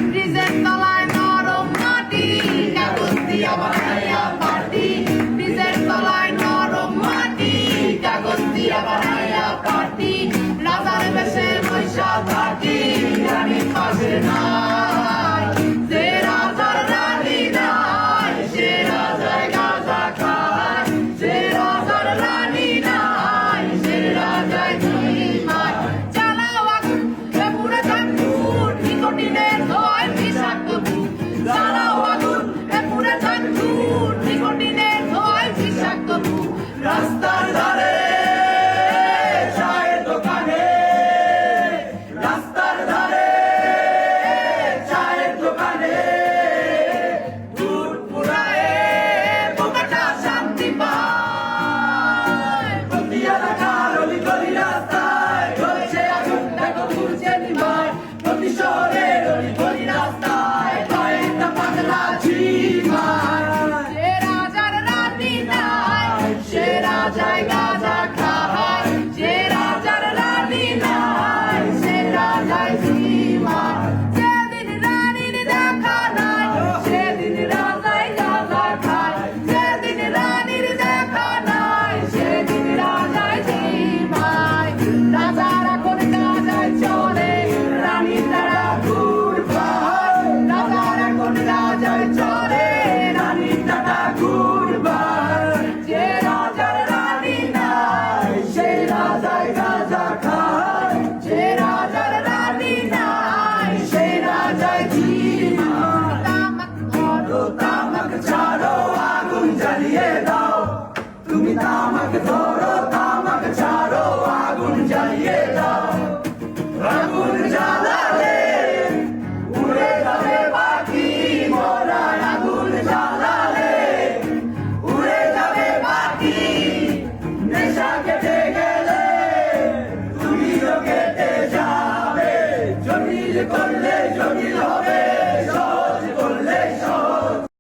ব্রিজের তলায় নরম মাটি কাগজ দিয়া বানাইয়া পাটি ব্রিজের তলায় নরম মাটি কাগজ দিয়া বানাইয়া পাটি রাজার বেশে বৈশা থাকি রানী পাশে নাই যে রাজার রানী নাই সে রাজায় গাঁজা খায় যে রাজার রানী নাই সে রাজায় ধুইমায় জ্বালাও আগুন এ পুড়ে যাক ধূর নিকোটিনের ধোঁয়ায় বিষাক্ত ভূত জ্বালাও আগুন এ পুড়ে যাক ধূর নিকোটিনের ধোঁয়ায় বিষাক্ত ভূত রাস্তার ধারে চায়ের দোকানে রাস্তার ধারে চায়ের দোকানে দুধ পুরায়ে বোকাটা শান্তি পায় বন্দিয়া রাখা অলি গলি রাস্তায় জ্বলছে আগুন দেখো ঘুরছে নিমায় প্রতি শহরের অলি গলি রাস্তায় কয়েকটা পাগলা ঝিমায় সে রাজার রানী নাই সে রাজায় গাঁজা খায় সে রাজার রানী নাই সে রাজায় ঝিমায় যেদিন রানীর দেখা নাই সেদিন রাজায় গাঁজা খায় যেদিন রানীর দেখা নাই সেদিন রাজায় ঝিমায় রাজার এখন গাঁজায় চলে রানী তারা ঘুরবায় রাজার এখন রাজায় চলে রানী তারা ঘুরবায় যে রাজার রানী নাই সে রাজায় গাঁজা খায় যে রাজার রানী নাই সে রাজায় ঝিমায় তামাক ধরো তামাক ছাড়ো আগুন জ্বালিয়ে দাও তুমি তামাক ধরো তামাক ছাড়ো আগুন জ্বালিয়ে দাও আগুন জ্বালালে উড়ে যাবে পাখি মরা আগুন জ্বালালে উড়ে যাবে পাখি নেশা কেটে গেলে তুমিও কেটে যাবে জটিল করলে